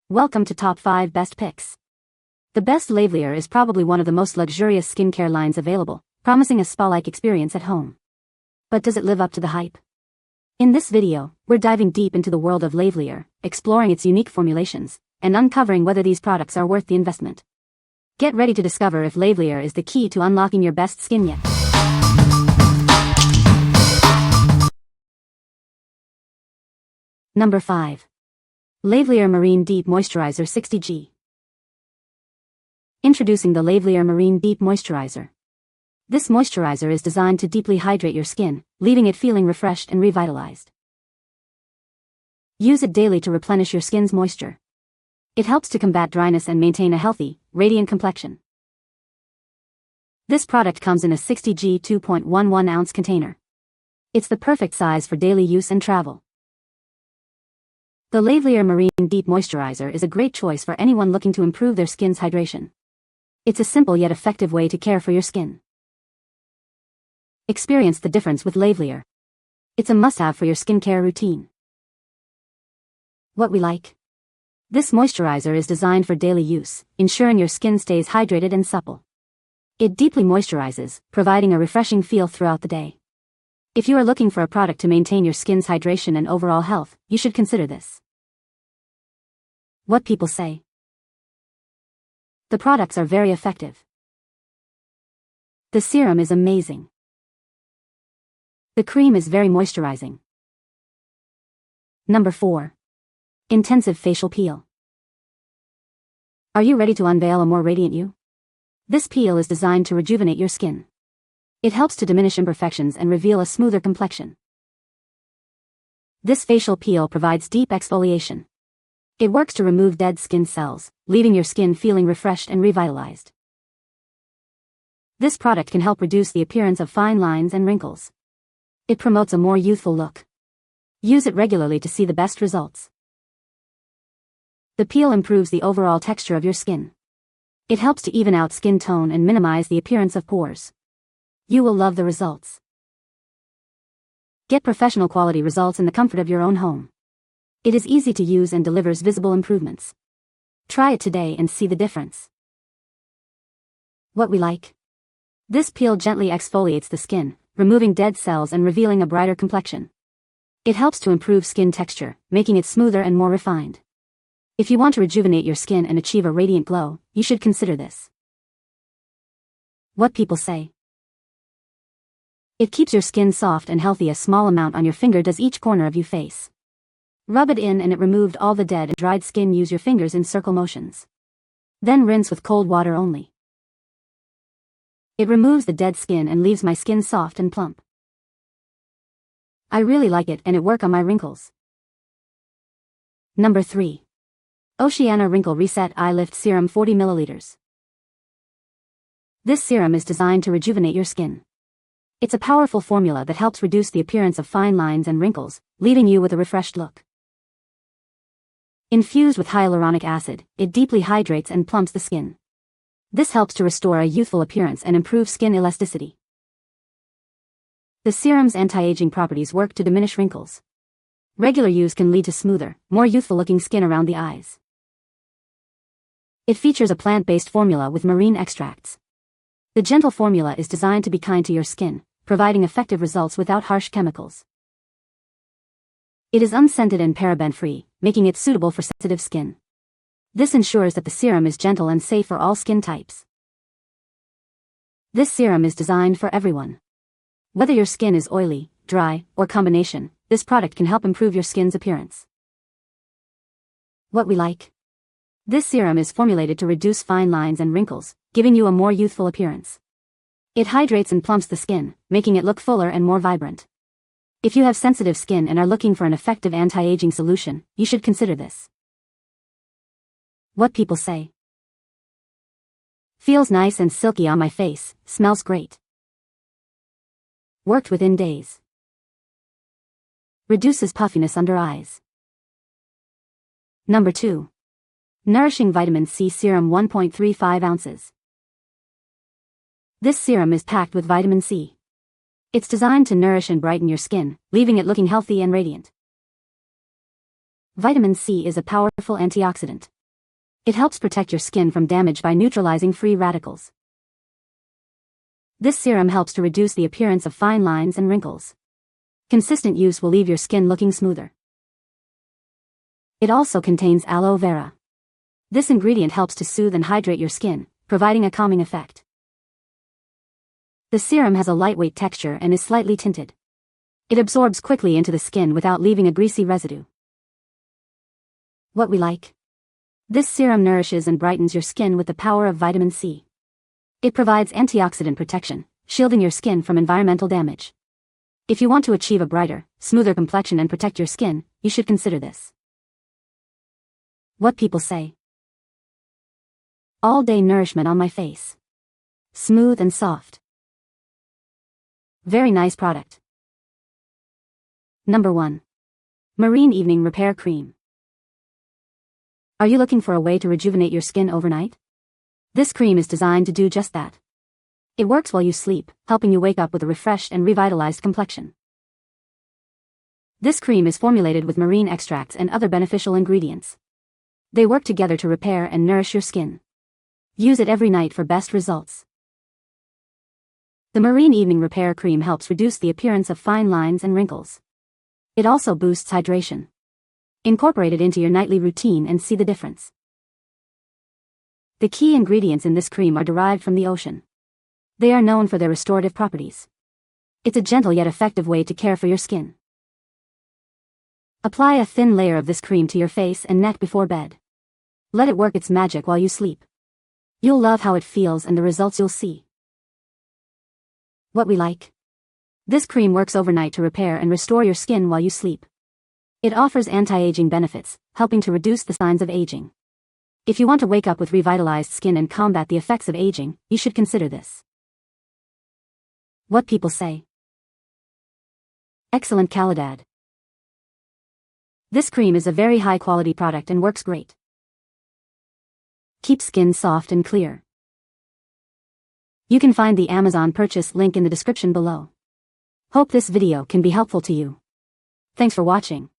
Welcome to Top 5 Best Picks. The best Lavelier is probably one of the most luxurious skincare lines available, promising a spa-like experience at home. But does it live up to the hype? In this video, we're diving deep into the world of Lavelier, exploring its unique formulations, and uncovering whether these products are worth the investment. Get ready to discover if Lavelier is the key to unlocking your best skin yet. Number 5. Lavelier Marine Deep Moisturizer 60G. Introducing the Lavelier Marine Deep Moisturizer. This moisturizer is designed to deeply hydrate your skin, leaving it feeling refreshed and revitalized. Use it daily to replenish your skin's moisture. It helps to combat dryness and maintain a healthy, radiant complexion. This product comes in a 60G 2.11 ounce container. It's the perfect size for daily use and travel. The Lavelier Marine Deep Moisturizer is a great choice for anyone looking to improve their skin's hydration. It's a simple yet effective way to care for your skin. Experience the difference with Lavelier. It's a must-have for your skincare routine. What we like. This moisturizer is designed for daily use, ensuring your skin stays hydrated and supple. It deeply moisturizes, providing a refreshing feel throughout the day. If you are looking for a product to maintain your skin's hydration and overall health, you should consider this. What people say. The products are very effective. The serum is amazing. The cream is very moisturizing. Number 4. Intensive Facial Peel. Are you ready to unveil a more radiant you? This peel is designed to rejuvenate your skin. It helps to diminish imperfections and reveal a smoother complexion. This facial peel provides deep exfoliation. It works to remove dead skin cells, leaving your skin feeling refreshed and revitalized. This product can help reduce the appearance of fine lines and wrinkles. It promotes a more youthful look. Use it regularly to see the best results. The peel improves the overall texture of your skin. It helps to even out skin tone and minimize the appearance of pores. You will love the results. Get professional quality results in the comfort of your own home. It is easy to use and delivers visible improvements. Try it today and see the difference. What we like. This peel gently exfoliates the skin, removing dead cells and revealing a brighter complexion. It helps to improve skin texture, making it smoother and more refined. If you want to rejuvenate your skin and achieve a radiant glow, you should consider this. What people say. It keeps your skin soft and healthy. A small amount on your finger does each corner of your face. Rub it in and it removed all the dead and dried skin. Use your fingers in circle motions. Then rinse with cold water only. It removes the dead skin and leaves my skin soft and plump. I really like it and it works on my wrinkles. Number 3. Oceana Wrinkle Reset Eye Lift Serum 40 ml. This serum is designed to rejuvenate your skin. It's a powerful formula that helps reduce the appearance of fine lines and wrinkles, leaving you with a refreshed look. Infused with hyaluronic acid, it deeply hydrates and plumps the skin. This helps to restore a youthful appearance and improve skin elasticity. The serum's anti-aging properties work to diminish wrinkles. Regular use can lead to smoother, more youthful-looking skin around the eyes. It features a plant-based formula with marine extracts. The gentle formula is designed to be kind to your skin, providing effective results without harsh chemicals. It is unscented and paraben-free, making it suitable for sensitive skin. This ensures that the serum is gentle and safe for all skin types. This serum is designed for everyone. Whether your skin is oily, dry, or combination, this product can help improve your skin's appearance. What we like. This serum is formulated to reduce fine lines and wrinkles, giving you a more youthful appearance. It hydrates and plumps the skin, making it look fuller and more vibrant. If you have sensitive skin and are looking for an effective anti-aging solution, you should consider this. What people say. Feels nice and silky on my face, smells great. Worked within days. Reduces puffiness under eyes. Number 2. Nourishing Vitamin C Serum 1.35 ounces. This serum is packed with vitamin C. It's designed to nourish and brighten your skin, leaving it looking healthy and radiant. Vitamin C is a powerful antioxidant. It helps protect your skin from damage by neutralizing free radicals. This serum helps to reduce the appearance of fine lines and wrinkles. Consistent use will leave your skin looking smoother. It also contains aloe vera. This ingredient helps to soothe and hydrate your skin, providing a calming effect. The serum has a lightweight texture and is slightly tinted. It absorbs quickly into the skin without leaving a greasy residue. What we like. This serum nourishes and brightens your skin with the power of vitamin C. It provides antioxidant protection, shielding your skin from environmental damage. If you want to achieve a brighter, smoother complexion and protect your skin, you should consider this. What people say. All-day nourishment on my face. Smooth and soft. Very nice product. Number 1. Marine Evening Repair Cream. Are you looking for a way to rejuvenate your skin overnight? This cream is designed to do just that. It works while you sleep, helping you wake up with a refreshed and revitalized complexion. This cream is formulated with marine extracts and other beneficial ingredients. They work together to repair and nourish your skin. Use it every night for best results. The Marine Evening Repair Cream helps reduce the appearance of fine lines and wrinkles. It also boosts hydration. Incorporate it into your nightly routine and see the difference. The key ingredients in this cream are derived from the ocean. They are known for their restorative properties. It's a gentle yet effective way to care for your skin. Apply a thin layer of this cream to your face and neck before bed. Let it work its magic while you sleep. You'll love how it feels and the results you'll see. What we like. This cream works overnight to repair and restore your skin while you sleep. It offers anti-aging benefits, helping to reduce the signs of aging. If you want to wake up with revitalized skin and combat the effects of aging, you should consider this. What people say. Excellent qualidad. This cream is a very high-quality product and works great. Keep skin soft and clear. You can find the Amazon purchase link in the description below. Hope this video can be helpful to you. Thanks for watching.